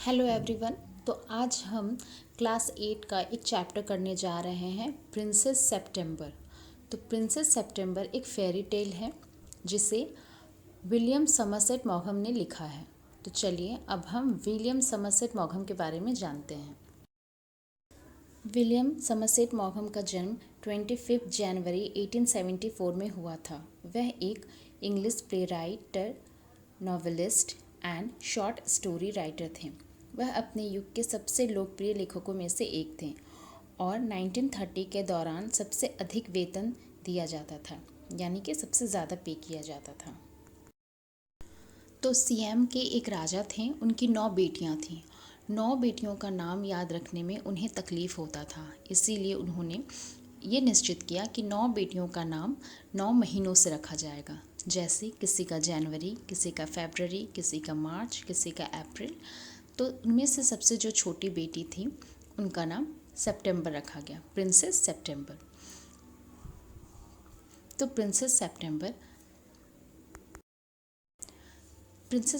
Hello everyone. तो आज हम क्लास 8 का एक चैप्टर करने जा रहे हैं, प्रिंसेस सेप्टेम्बर। तो प्रिंसेस सेप्टेम्बर एक फेरी टेल है जिसे विलियम समरसेट मॉघम ने लिखा है। तो चलिए अब हम विलियम समरसेट मॉघम के बारे में जानते हैं। विलियम समरसेट मॉघम का जन्म 25 जनवरी 1874 में हुआ था। वह एक English play writer, novelist and short story writer थे। वह अपने युग के सबसे लोकप्रिय लेखकों में से एक थे और 1930 के दौरान सबसे अधिक वेतन दिया जाता था, यानी कि सबसे ज़्यादा पे किया जाता था। तो सियाम के एक राजा थे, उनकी 9 बेटियां थीं। 9 बेटियों का नाम याद रखने में उन्हें तकलीफ़ होता था, इसीलिए उन्होंने ये निश्चित किया कि 9 बेटियों का नाम 9 महीनों से रखा जाएगा। जैसे किसी का जनवरी, किसी का फरवरी, किसी का मार्च, किसी का अप्रैल। तो उनमें से सबसे जो छोटी बेटी थी उनका नाम सितंबर रखा गया, प्रिंसेस सितंबर। तो प्रिंसेस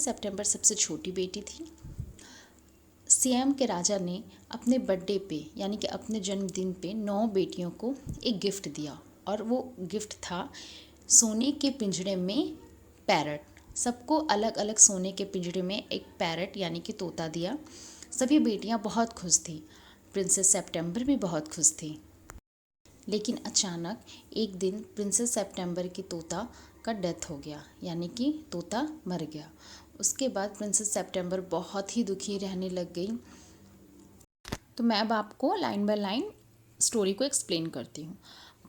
सितंबर सबसे छोटी बेटी थी। सियाम के राजा ने अपने बर्थडे पे, यानी कि अपने जन्मदिन पे 9 बेटियों को एक गिफ्ट दिया और वो गिफ्ट था सोने के पिंजरे में पैरट। सबको अलग अलग सोने के पिंजरे में एक पैरट यानी कि तोता दिया। सभी बेटियां बहुत खुश थी, प्रिंसेस सितंबर भी बहुत खुश थी। लेकिन अचानक एक दिन प्रिंसेस सितंबर की तोता का डेथ हो गया, यानी कि तोता मर गया। उसके बाद प्रिंसेस सितंबर बहुत ही दुखी रहने लग गई। तो मैं अब आपको लाइन बाय लाइन स्टोरी को एक्सप्लेन करती हूँ।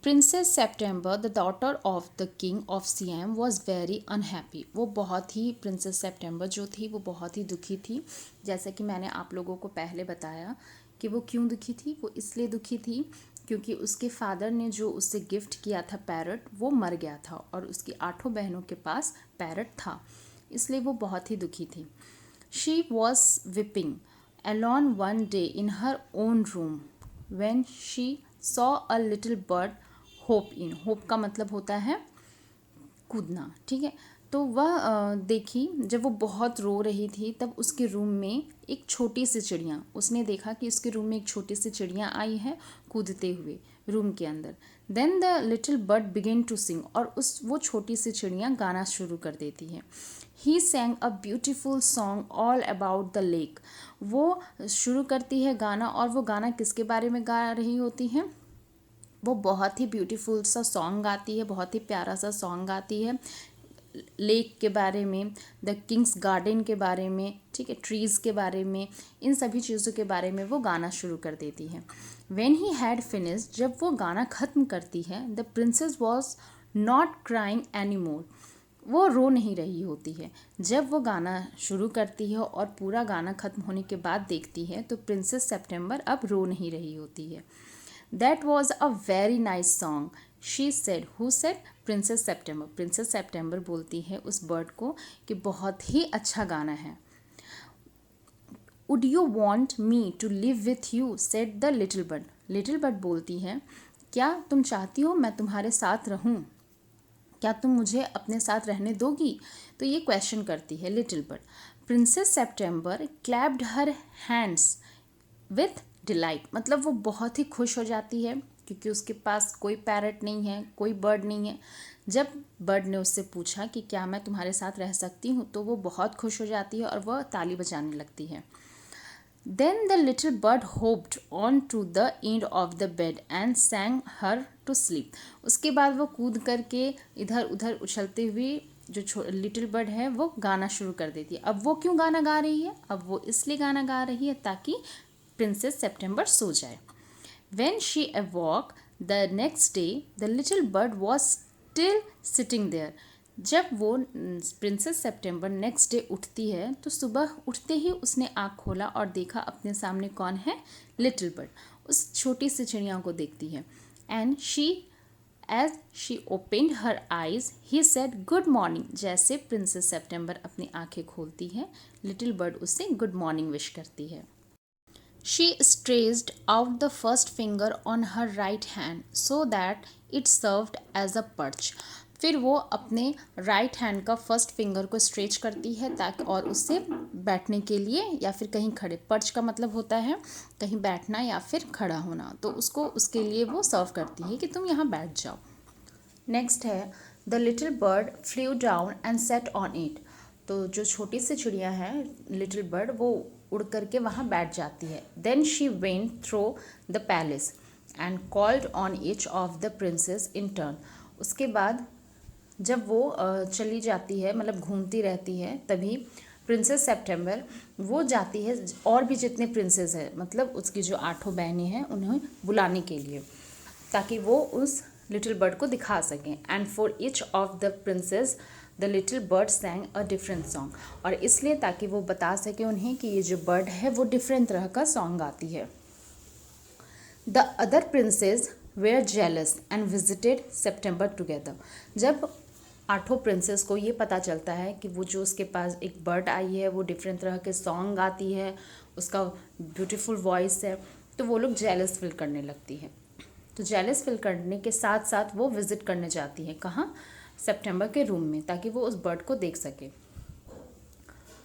Princess September the daughter of the king of SIAM was very unhappy. वो बहुत ही, प्रिंसेस सेप्टेम्बर जो थी वो बहुत ही दुखी थी। जैसे कि मैंने आप लोगों को पहले बताया कि वो क्यों दुखी थी। वो इसलिए दुखी थी क्योंकि उसके फादर ने जो उसे गिफ्ट किया था पैरट, वो मर गया था और उसकी 8 बहनों के पास पैरट था, इसलिए वो बहुत ही दुखी थी। She was weeping alone one day in her own room when she saw a little bird hop in. hope का मतलब होता है कूदना, ठीक है। तो वह देखी, जब वो बहुत रो रही थी तब उसके रूम में एक छोटी सी चिड़िया, उसने देखा कि उसके रूम में एक छोटी सी चिड़िया आई है कूदते हुए रूम के अंदर। Then the little bird began to sing, और वो छोटी सी चिड़िया गाना शुरू कर देती है। He sang a beautiful song all about the lake. वो शुरू करती है गाना, और वो गाना किसके बारे में गा रही होती है? वो बहुत ही ब्यूटीफुल सा सॉन्ग गाती है, बहुत ही प्यारा सा सॉन्ग गाती है लेक के बारे में, द किंग्स गार्डन के बारे में, ठीक है, ट्रीज़ के बारे में, इन सभी चीज़ों के बारे में वो गाना शुरू कर देती है। व्हेन ही हैड फिनिश्ड, जब वो गाना ख़त्म करती है, the princess was not crying any more. वो रो नहीं रही होती है। जब वो गाना शुरू करती है और पूरा गाना ख़त्म होने के बाद देखती है तो प्रिंसेस सितंबर अब रो नहीं रही होती है। That was a very nice song, she said. Who said? Princess September. Princess September बोलती है उस बर्ड को कि बहुत ही अच्छा गाना है। Would you want me to live with you? Said the little bird. Little bird बोलती है, क्या तुम चाहती हो मैं तुम्हारे साथ रहूं? क्या तुम मुझे अपने साथ रहने दोगी? तो ये क्वेश्चन करती है little bird. Princess September clapped her hands with delight, मतलब वो बहुत ही खुश हो जाती है क्योंकि उसके पास कोई पैरट नहीं है, कोई बर्ड नहीं है। जब बर्ड ने उससे पूछा कि क्या मैं तुम्हारे साथ रह सकती हूँ, तो वो बहुत खुश हो जाती है और वह ताली बजाने लगती है। Then the little bird hopped on to the end of the bed and sang her to sleep. उसके बाद वो कूद करके इधर उधर उछलते हुए जो लिटिल बर्ड है वो गाना शुरू कर देती है। अब वो क्यों गाना गा रही है? अब वो इसलिए गाना गा रही है ताकि प्रिंसेस सितंबर सो जाए। When she awoke the next day, the little bird was still sitting there. जब वो प्रिंसेस सितंबर नेक्स्ट डे उठती है तो सुबह उठते ही उसने आँख खोला और देखा अपने सामने कौन है? Little bird. उस छोटी सी चिड़िया को देखती है। And as she opened her eyes he said good morning. जैसे प्रिंसेस सितंबर अपनी आँखें खोलती है, लिटिल बर्ड उससे गुड मॉर्निंग विश करती है। She stretched out the first finger on her right hand so that it served as a perch. फिर वो अपने राइट हैंड का फर्स्ट फिंगर को स्ट्रेच करती है ताकि और उससे बैठने के लिए या फिर कहीं खड़े, पर्च का मतलब होता है कहीं बैठना या फिर खड़ा होना, तो उसको उसके लिए वो सर्व करती है कि तुम यहाँ बैठ जाओ। नेक्स्ट है the little bird flew down and set on it. तो जो छोटी सी चिड़िया है लिटिल बर्ड, वो उड़ करके वहाँ बैठ जाती है। Then she went through the palace and called on each of the princess in turn. उसके बाद जब वो चली जाती है, मतलब घूमती रहती है, तभी प्रिंसेस सितंबर वो जाती है और भी जितने प्रिंसेस हैं, मतलब उसकी जो 8 बहनें हैं, उन्हें बुलाने के लिए, ताकि वो उस लिटिल बर्ड को दिखा सकें। And for each of the princess the little bird सैंग a different song. और इसलिए ताकि वो बता सके उन्हें कि ये जो बर्ड है वो डिफरेंट तरह का सॉन्ग गाती है। The other princess were jealous and visited September together. जब 8 प्रिंसेस को ये पता चलता है कि वो जो उसके पास एक बर्ड आई है वो डिफरेंट तरह के सॉन्ग गाती है, उसका ब्यूटीफुल वॉइस है, तो वो लोग जेलस फील करने लगती है। तो जेलस फील करने के साथ साथ वो विज़िट करने जाती है, कहाँ? सितंबर के रूम में, ताकि वो उस बर्ड को देख सके।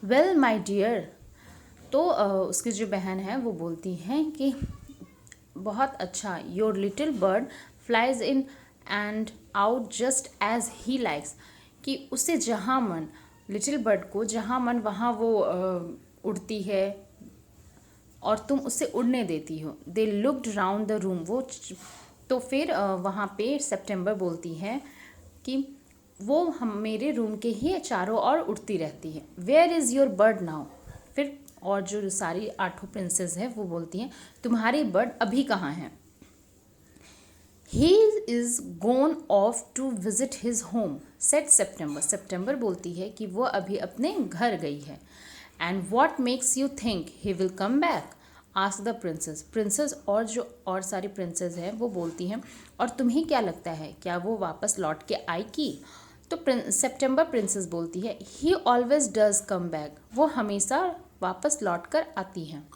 वेल माय डियर, तो उसकी जो बहन है वो बोलती हैं कि बहुत अच्छा, your little bird flies in and out just as he likes, कि उसे जहाँ मन, लिटिल बर्ड को जहाँ मन वहाँ वो उड़ती है और तुम उसे उड़ने देती हो। They looked round the room, वो तो फिर वहाँ पे सितंबर बोलती है कि वो हम मेरे रूम के ही चारों ओर उड़ती रहती है। Where is your bird now. फिर और जो सारी 8 प्रिंसेस है वो बोलती हैं तुम्हारी बर्ड अभी कहाँ है। He is gone off to visit his home said September. September बोलती है कि वो अभी अपने घर गई है। And what makes you think he will come back, ask the princess. Princess और जो और सारी प्रिंसेस हैं वो बोलती हैं और तुम्हें क्या लगता है क्या वो वापस लौट के आएगी। तो सितंबर प्रिंसेस बोलती है ही ऑलवेज डज कम बैक, वो हमेशा वापस लौट कर आती हैं।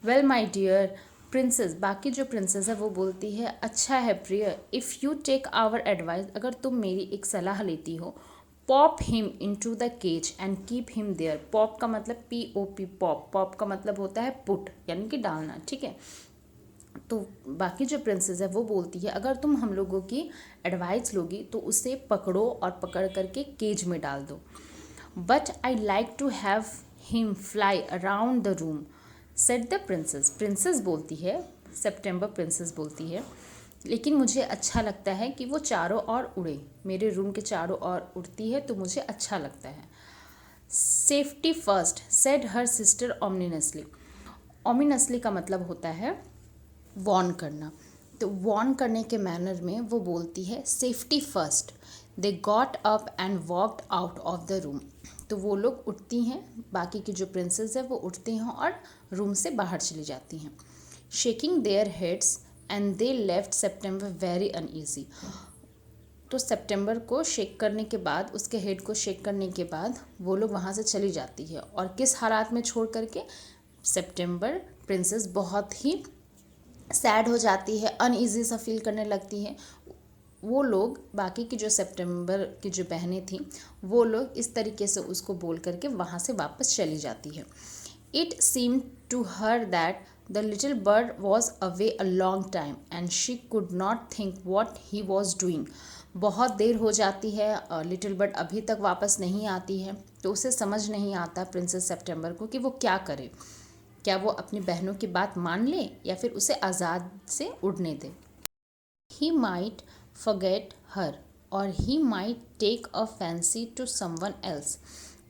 वेल माई डियर प्रिंसेस, बाकी जो प्रिंसेस है वो बोलती है अच्छा है प्रिय, if you take our advice, अगर तुम मेरी एक सलाह लेती हो, pop him into the cage and keep him there. Pop का मतलब POP, पॉप। पॉप का मतलब होता है पुट, यानी कि डालना, ठीक है। तो बाकी जो प्रिंसेस है वो बोलती है अगर तुम हम लोगों की एडवाइस लोगी तो उसे पकड़ो और पकड़ करके केज में डाल दो। But I like to have him fly around the room set the princess. Princess बोलती है, सितंबर प्रिंसेस बोलती है, लेकिन मुझे अच्छा लगता है कि वो चारों ओर उड़े, मेरे रूम के चारों ओर उड़ती है तो मुझे अच्छा लगता है। Safety first said her sister ominously. Ominously का मतलब होता है वॉर्न करना, तो वॉर्न करने के मैनर में वो बोलती है safety first. They got up and walked out of the room. तो वो लोग उठती हैं, बाकी की जो प्रिंसेस है वो उठती हैं और रूम से बाहर चली जाती हैं। Shaking their heads and they left September very uneasy. तो सितंबर को शेक करने के बाद, उसके हेड को शेक करने के बाद वो लोग वहाँ से चली जाती है। और किस हालात में छोड़ करके? सितंबर प्रिंसेस बहुत ही सैड हो जाती है, अनईजी सा फील करने लगती है। वो लोग, बाकी की जो सितंबर की जो बहनें थीं, वो लोग इस तरीके से उसको बोल करके वहाँ से वापस चली जाती है। It seem to her that the little bird was away a long time and she could not think what he was doing. बहुत देर हो जाती है, लिटिल बर्ड अभी तक वापस नहीं आती है, तो उसे समझ नहीं आता प्रिंसेस सितंबर को कि वो क्या करे। क्या वो अपनी बहनों की बात मान ले या फिर उसे आज़ाद से उड़ने दे। ही माइट फॉरगेट हर और he might take a fancy to someone else.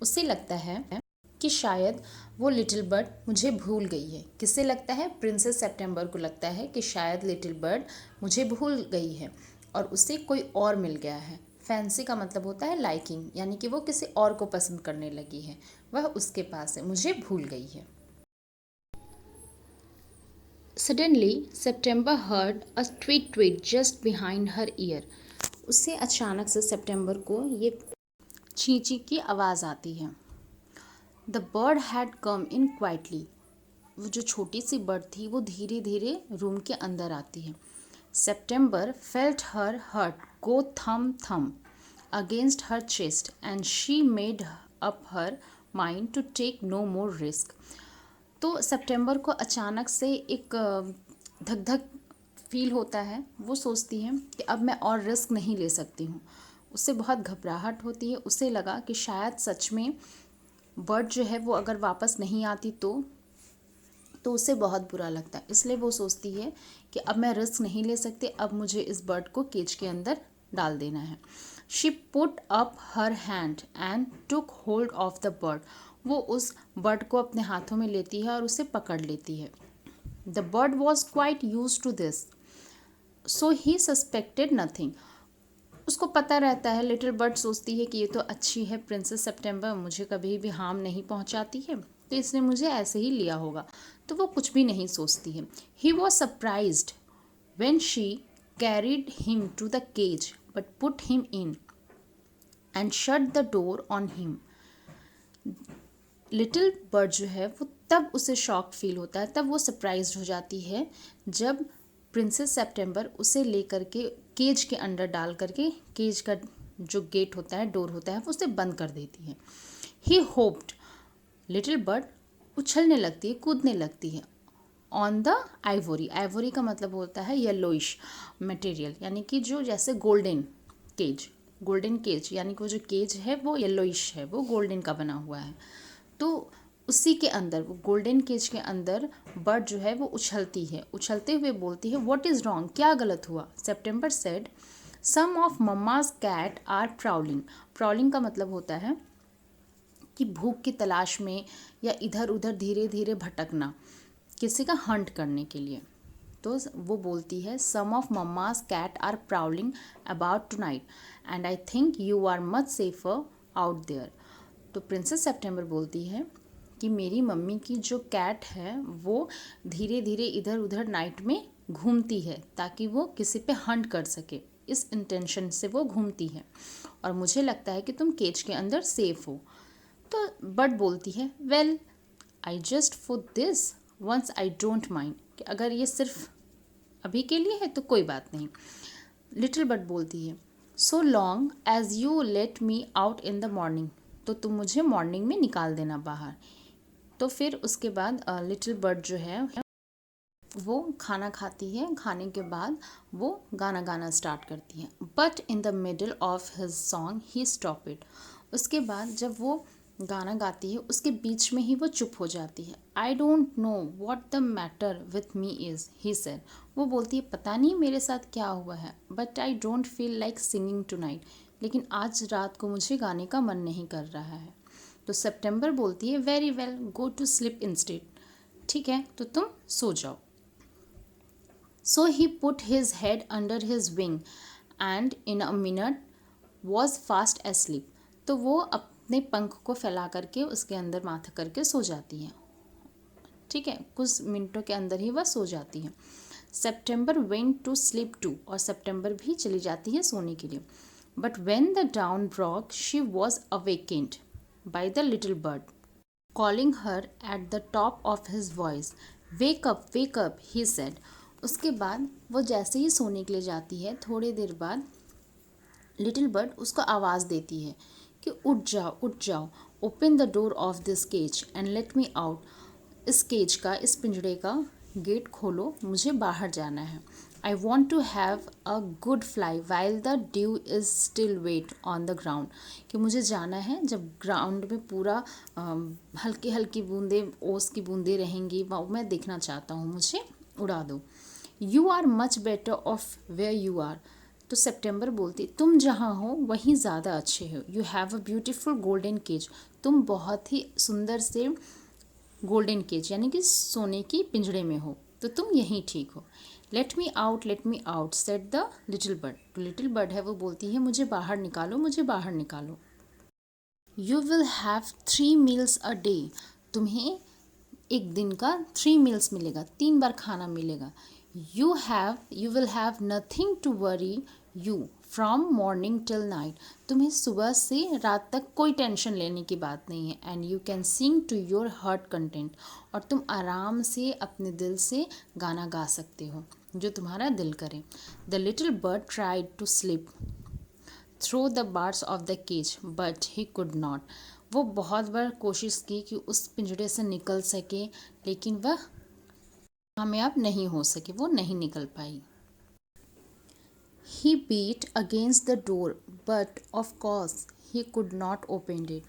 उसे लगता है कि शायद वो लिटिल बर्ड मुझे भूल गई है। किसे लगता है? प्रिंसेस सितंबर को लगता है कि शायद लिटिल बर्ड मुझे भूल गई है और उसे कोई और मिल गया है। फैंसी का मतलब होता है लाइकिंग, यानी कि वो किसी और को पसंद करने लगी है, वह उसके पास है, मुझे भूल गई है। Suddenly, September heard a tweet tweet just behind her ear. उससे अचानक से सितंबर को ये चींची की आवाज़ आती है। The bird had come in quietly. वो जो छोटी सी बर्ड थी वो धीरे धीरे रूम के अंदर आती है। September felt her heart go thump thump. against her chest and she made up her mind to take no more risk. तो सितंबर को अचानक से एक धक धक फील होता है। वो सोचती है कि अब मैं और रिस्क नहीं ले सकती हूँ। उससे बहुत घबराहट होती है। उसे लगा कि शायद सच में बर्ड जो है वो अगर वापस नहीं आती तो उसे बहुत बुरा लगता है। इसलिए वो सोचती है कि अब मैं रिस्क नहीं ले सकती, अब मुझे इस बर्ड को केज के अंदर डाल देना है। She put up her hand and took hold of the bird. वो उस बर्ड को अपने हाथों में लेती है और उसे पकड़ लेती है। The bird was quite use to this so he suspected nothing. उसको पता रहता है, लिटिल बर्ड सोचती है कि ये तो अच्छी है प्रिंसेस सितंबर, मुझे कभी भी हार्म नहीं पहुंचाती है, तो इसने मुझे ऐसे ही लिया होगा। तो वो कुछ भी नहीं सोचती है। He was surprised when she carried him to the cage but put him in and shut the door on him. Little bird जो है वो तब उसे शॉक फील होता है, तब वो सरप्राइज्ड हो जाती है जब प्रिंसेस सितंबर उसे लेकर के केज के अंदर डाल करके केज का जो गेट होता है, डोर होता है, वो उसे बंद कर देती है। ही होप्ड, लिटिल बर्ड उछलने लगती है, कूदने लगती है ऑन द आइवोरी। आइवोरी का मतलब होता है येलोइश मटेरियल, यानी कि जो जैसे गोल्डन केज यानी कि वो जो केज है वो येलोइश है, वो गोल्डन का बना हुआ है। तो उसी के अंदर, वो गोल्डन केज के अंदर बर्ड जो है वो उछलती है, उछलते हुए बोलती है व्हाट इज़ रॉन्ग, क्या गलत हुआ। September said some of mamma's cat are prowling. Prowling का मतलब होता है कि भूख की तलाश में या इधर उधर धीरे धीरे भटकना, किसी का हंट करने के लिए। तो वो बोलती है some of mamma's cat are prowling about tonight and I think you are much safer out there. तो प्रिंसेस सितंबर बोलती है कि मेरी मम्मी की जो कैट है वो धीरे धीरे इधर उधर नाइट में घूमती है ताकि वो किसी पे हंट कर सके, इस इंटेंशन से वो घूमती है, और मुझे लगता है कि तुम केज के अंदर सेफ हो। तो बर्ड बोलती है well I just for this once I don't mind, कि अगर ये सिर्फ अभी के लिए है तो कोई बात नहीं। लिटिल बर्ड बोलती है so long as you let me out in the morning, तो तुम मुझे मॉर्निंग में निकाल देना बाहर। तो फिर उसके बाद लिटिल बर्ड जो है वो खाना खाती है, खाने के बाद वो गाना गाना स्टार्ट करती है। But in the middle of his song he stop it. उसके बाद जब वो गाना गाती है उसके बीच में ही वो चुप हो जाती है। I don't know what the matter with me is, he said. वो बोलती है पता नहीं मेरे साथ क्या हुआ है, but I don't feel like singing tonight, लेकिन आज रात को मुझे गाने का मन नहीं कर रहा है। तो सितंबर बोलती है very well go to sleep instead, ठीक है तो तुम सो जाओ। So he put his head under his wing and in a minute was fast asleep. तो वो अपने पंख को फैला करके उसके अंदर माथा करके सो जाती है, ठीक है, कुछ मिनटों के अंदर ही वह सो जाती है। सितंबर वेंट टू स्लीप टू, और सितंबर भी चली जाती है सोने के लिए। But when the down broke she was awakened by the little bird, calling her at the top of his voice. Wake up, he said. उसके बाद वो जैसे ही सोने के लिए जाती है, थोड़ी देर बाद लिटिल बर्ड उसको आवाज़ देती है कि उठ जाओ, open the door of this cage and let me out. इस केज का, इस पिंजड़े का गेट खोलो, मुझे बाहर जाना है। I want to have a good fly while the dew is still wet on the ground, कि मुझे जाना है जब ग्राउंड में पूरा हल्की हल्की बूंदे, ओस की बूंदें रहेंगी, वो मैं देखना चाहता हूँ, मुझे उड़ा दो। You are much better off where you are. तो सितंबर बोलती तुम जहाँ हो वहीं ज़्यादा अच्छे हो। You have a beautiful golden cage, तुम बहुत ही सुंदर से गोल्डन केज यानी कि सोने की पिंजड़े में हो, तो तुम यहीं ठीक हो। Late me out said the little bird. तो लिटिल बर्ड है वो बोलती है मुझे बाहर निकालो। You will have 3 meals a day, तुम्हें एक दिन का 3 मील्स मिलेगा, 3 बार खाना मिलेगा। You will have nothing to worry you from morning till night, तुम्हें सुबह से रात तक कोई टेंशन लेने की बात नहीं है। And you can sing to your heart content, और तुम आराम से अपने दिल से गाना गा सकते हो जो तुम्हारा दिल करे। The little bird tried to sleep through the bars of the cage but he could not. वो बहुत बार कोशिश की कि उस पिंजरे से निकल सके, लेकिन वह कामयाब नहीं हो सके, वो नहीं निकल पाई। He beat against the door, but of course he could not open it.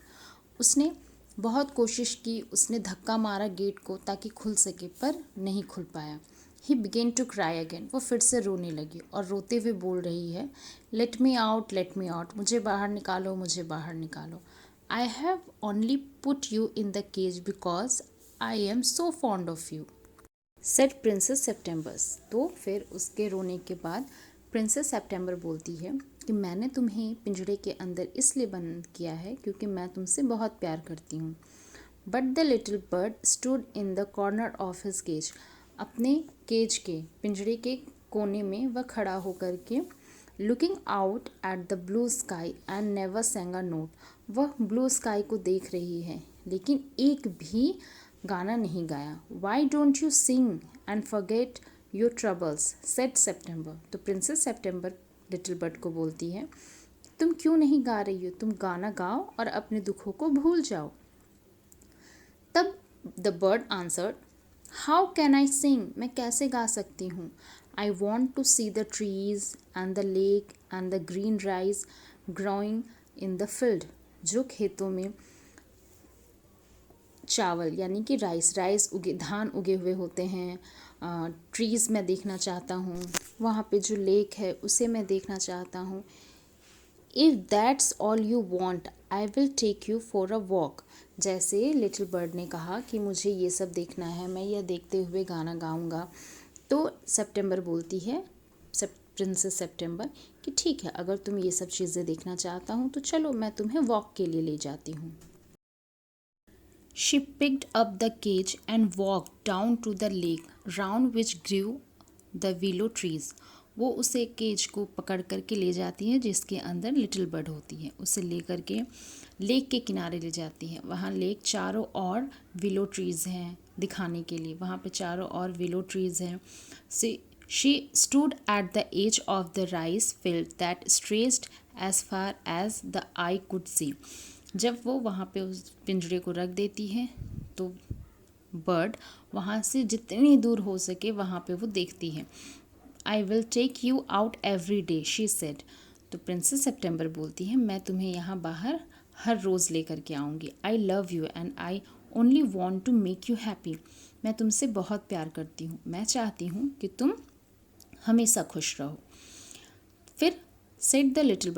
उसने बहुत कोशिश की, उसने धक्का मारा गेट को ताकि खुल सके, पर नहीं खुल पाया। He began to cry again. वो फिर से रोने लगी और रोते हुए बोल रही है, Let me out, let me out. मुझे बाहर निकालो, मुझे बाहर निकालो। I have only put you in the cage because I am so fond of you. Said princess September's. तो फिर उसके रोने के बाद प्रिंसेस सेप्टेम्बर बोलती है कि मैंने तुम्हें पिंजरे के अंदर इसलिए बंद किया है क्योंकि मैं तुमसे बहुत प्यार करती हूँ। But the little bird stood in the corner of his cage. अपने केज के पिंजरे के कोने में वह खड़ा होकर के looking out at the blue sky and never sang a note. वह ब्लू स्काई को देख रही है लेकिन एक भी गाना नहीं गाया। Why don't you sing and forget your troubles said September. तो प्रिंसेस सेप्टेम्बर लिटिल बर्ड को बोलती है, तुम क्यों नहीं गा रही हो, तुम गाना गाओ और अपने दुखों को भूल जाओ। तब the bird answered, how can I sing, मैं कैसे गा सकती हूँ। I want to see the trees and the lake and the green rice growing in the field. जो खेतों में चावल यानी कि राइस उगे, धान उगे हुए होते हैं, ट्रीज़ मैं देखना चाहता हूँ, वहाँ पे जो लेक है उसे मैं देखना चाहता हूँ। If that's all you want I will take you for a walk. जैसे लिटिल बर्ड ने कहा कि मुझे ये सब देखना है, मैं यह देखते हुए गाना गाऊंगा। तो सेप्टेम्बर बोलती है, प्रिंसेस सेप्टेम्बर, कि ठीक है, अगर तुम ये सब चीज़ें देखना चाहता हूँ तो चलो मैं तुम्हें वॉक के लिए ले जाती हूँ। She picked up the cage and walked down to the lake, round which grew the willow trees. वो उसे केज को पकड़ करके ले जाती है जिसके अंदर लिटिल बर्ड होती है, उसे ले करके लेक के किनारे ले जाती है। वहाँ लेक चारों ओर विलो ट्रीज़ हैं दिखाने के लिए, वहाँ पे चारों ओर विलो ट्रीज़ हैं। She stood at the edge of the rice field that stretched as far as the eye could see. जब वो वहाँ पे उस पिंजरे को रख देती है तो बर्ड वहाँ से जितनी दूर हो सके वहाँ पे वो देखती है। I will take you out every day she said. तो प्रिंसेस सेप्टेम्बर बोलती है, मैं तुम्हें यहाँ बाहर हर रोज़ लेकर के आऊँगी। I love you and I only want to make you happy. मैं तुमसे बहुत प्यार करती हूँ, मैं चाहती हूँ कि तुम हमेशा खुश रहो। फिर सेड द लिटिल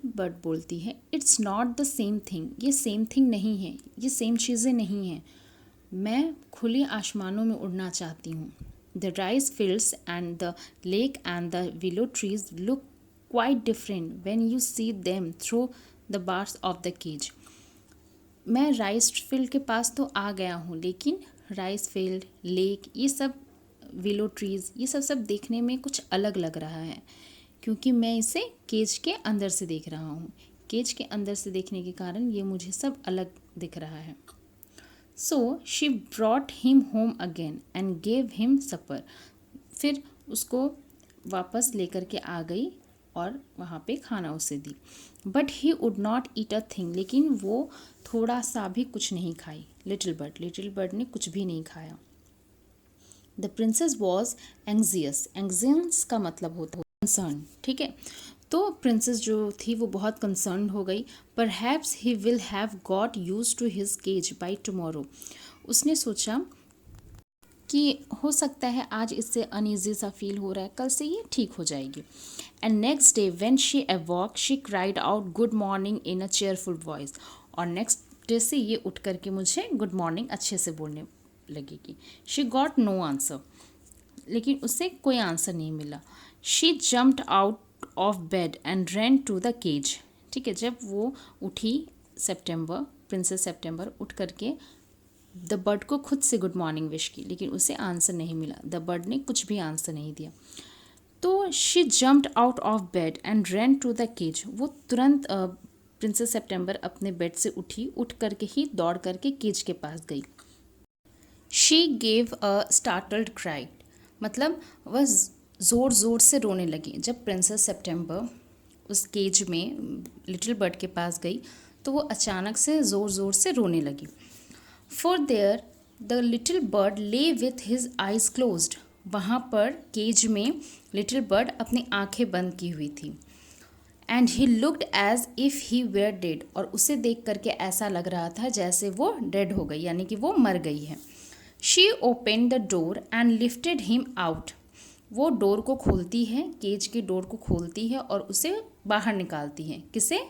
बर्ड बोलती है, it's not the same thing. ये सेम थिंग नहीं है, ये सेम चीज़ें नहीं हैं। मैं खुले आसमानों में उड़ना चाहती हूँ। The rice fields and the lake and the willow trees look quite different when you see them through the bars of the cage. मैं राइस फील्ड के पास तो आ गया हूँ, लेकिन राइस फील्ड, लेक, ये सब विलो ट्रीज़, ये सब देखने में कुछ अलग लग रहा है क्योंकि मैं इसे केज के अंदर से देख रहा हूँ। केज के अंदर से देखने के कारण ये मुझे सब अलग दिख रहा है। So she brought him home again and gave him supper. फिर उसको वापस लेकर के आ गई और वहाँ पे खाना उसे दी। But he would not eat a thing. लेकिन वो थोड़ा सा भी कुछ नहीं खाई। लिटिल बर्ड ने कुछ भी नहीं खाया। The princess was anxious. Anxious का मतलब होता है कंसर्न, ठीक है। तो प्रिंसेस जो थी वो बहुत कंसर्न हो गई। Perhaps he will have got use to his cage by tomorrow. उसने सोचा कि हो सकता है आज इससे अनईजी सा फील हो रहा है, कल से ये ठीक हो जाएगी। And next day when she awoke she cried out good morning in a cheerful voice. और नेक्स्ट डे से ये उठ करके मुझे गुड मॉर्निंग अच्छे से बोलने लगेगी। She got no answer. लेकिन उससे कोई आंसर नहीं मिला। She jumped out of bed and ran to the cage. ठीक है, जब वो उठी प्रिंसेस सेप्टेम्बर उठ करके द बर्ड को खुद से गुड मॉर्निंग विश की, लेकिन उसे आंसर नहीं मिला। द बर्ड ने कुछ भी आंसर नहीं दिया। तो she jumped out of bed and ran to the cage. वो तुरंत प्रिंसेस सेप्टेम्बर अपने बेड से उठी, उठ करके ही दौड़ करके केज के पास गई। She gave a startled cry. मतलब वह ज़ोर ज़ोर से रोने लगी। जब प्रिंसेस सेप्टेम्बर उस केज में लिटिल बर्ड के पास गई तो वो अचानक से ज़ोर ज़ोर से रोने लगी। For their the little bird ले विथ हिज आइज क्लोज्ड। वहाँ पर केज में लिटिल बर्ड अपनी आंखें बंद की हुई थी। And he looked as if he were dead. और उसे देख करके ऐसा लग रहा था जैसे वो डेड हो गई, यानी कि वो मर गई है। She open the door and lifted him out. वो डोर को खोलती है, केज के डोर को खोलती है और उसे बाहर निकालती है। किसे?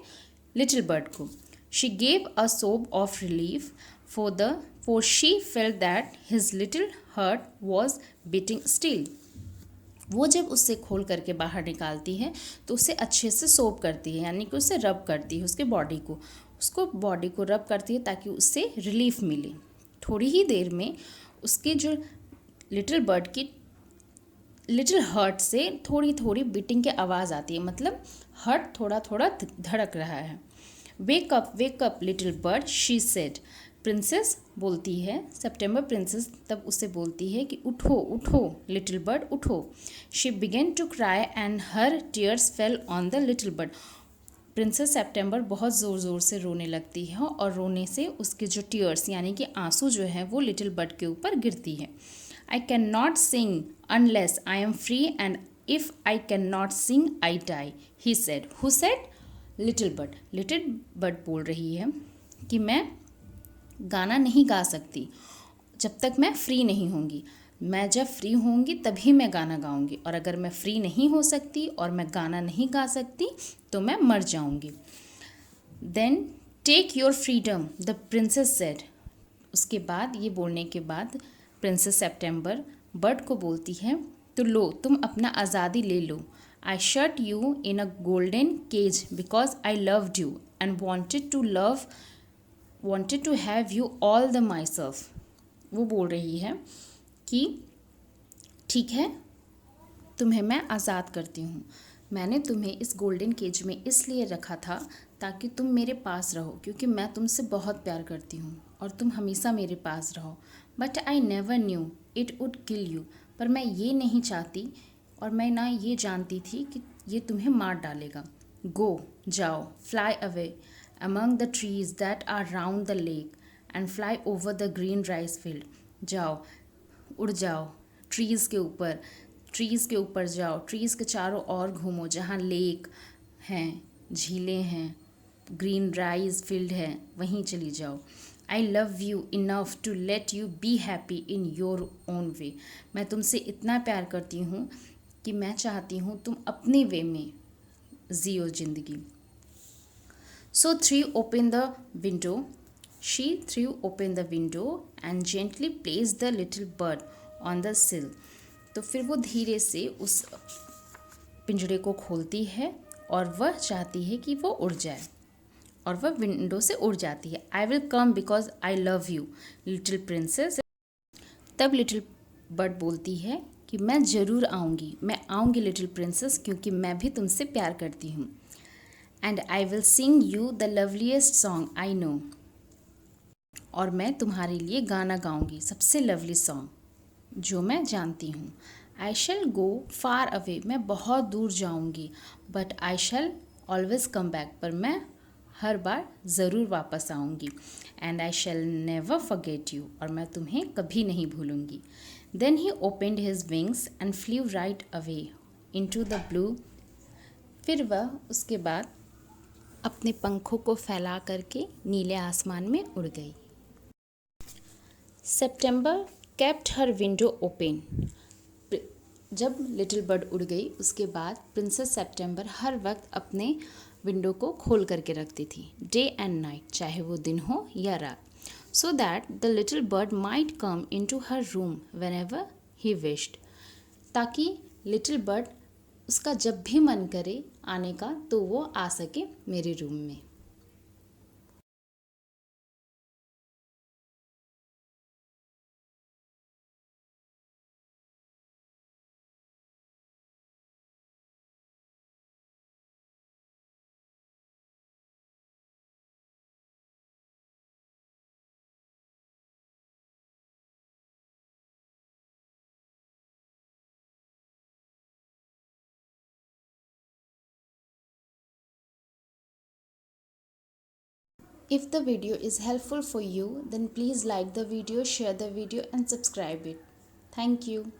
लिटिल बर्ड को। शी गेव अ सोब of relief for she felt that his little heart was beating still. वो जब उससे खोल करके बाहर निकालती है तो उसे अच्छे से सोप करती है, यानी कि उसे रब करती है, उसके बॉडी को रब करती है ताकि उससे रिलीफ मिले। थोड़ी ही देर में उसके जो लिटिल बर्ड की लिटिल हार्ट से थोड़ी थोड़ी बीटिंग की आवाज़ आती है, मतलब हार्ट थोड़ा थोड़ा धड़क रहा है। Wake up little bird, she said. Princess बोलती है, सितंबर प्रिंसेस तब उसे बोलती है कि उठो उठो लिटिल बर्ड उठो। She began to cry and her tears fell on the little bird. Princess September बहुत ज़ोर ज़ोर से रोने लगती है और रोने से उसके जो टीयर्स यानी कि आंसू जो है वो लिटिल बर्ड के ऊपर गिरती है। I can not sing unless I am free and if I can not sing I die, he said. Who said? Little bird बोल रही है कि मैं गाना नहीं गा सकती जब तक मैं फ्री नहीं होंगी। मैं जब फ्री होंगी तभी मैं गाना गाऊंगी, और अगर मैं फ्री नहीं हो सकती और मैं गाना नहीं गा सकती तो मैं मर जाऊंगी। Then take your freedom, the princess said. उसके बाद ये बोलने के बाद प्रिंसेस सितंबर बर्ड को बोलती है, तो लो तुम अपना आज़ादी ले लो। I shut you in a golden cage because I loved you and wanted to have you all the myself। वो बोल रही है कि ठीक है, तुम्हें मैं आज़ाद करती हूँ। मैंने तुम्हें इस गोल्डन केज में इसलिए रखा था ताकि तुम मेरे पास रहो, क्योंकि मैं तुमसे बहुत प्यार करती हूँ और तुम हमेशा मेरे पास रहो। But I never knew it would kill you. पर मैं ये नहीं चाहती और मैं ना ये जानती थी कि ये तुम्हें मार डालेगा। गो, जाओ, fly away among the trees that are round the lake and fly over the green rice field। जाओ, उड़ जाओ ट्रीज़ के ऊपर जाओ, ट्रीज़ के चारों ओर घूमो, जहाँ लेक हैं, झीलें हैं, ग्रीन राइस फील्ड है, वहीं चली जाओ। I love you enough to let you be happy in your own way. मैं तुमसे इतना प्यार करती हूँ कि मैं चाहती हूँ तुम अपने वे में जियो ज़िंदगी। So she threw open the window and gently placed the little bird on the sill। तो फिर वो धीरे से उस पिंजरे को खोलती है और वह चाहती है कि वो उड़ जाए, और वह विंडो से उड़ जाती है। I will come because I love you little princess. तब लिटिल बर्ड बोलती है कि मैं ज़रूर आऊँगी लिटिल प्रिंसेस, क्योंकि मैं भी तुमसे प्यार करती हूँ। And I will sing you the loveliest song I know. और मैं तुम्हारे लिए गाना गाऊंगी, सबसे लवली सॉन्ग जो मैं जानती हूँ। आई शैल गो फार अवे, मैं बहुत दूर जाऊंगी। But I shall always come back, पर मैं हर बार ज़रूर वापस आऊँगी। And I shall never forget you, और मैं तुम्हें कभी नहीं भूलूंगी। Then he opened his wings and flew right away into the blue. फिर वह उसके बाद अपने पंखों को फैला करके नीले आसमान में उड़ गई। सितंबर केप्ट हर विंडो ओपन। जब लिटिल बर्ड उड़ गई उसके बाद प्रिंसेस सितंबर हर वक्त अपने विंडो को खोल करके रखती थी, डे एंड नाइट, चाहे वो दिन हो या रात, so that the little bird might come into her room whenever he wished. ताकि लिटिल बर्ड उसका जब भी मन करे आने का तो वो आ सके मेरे रूम में। If the video is helpful for you, then please like the video, share the video and subscribe it. Thank you.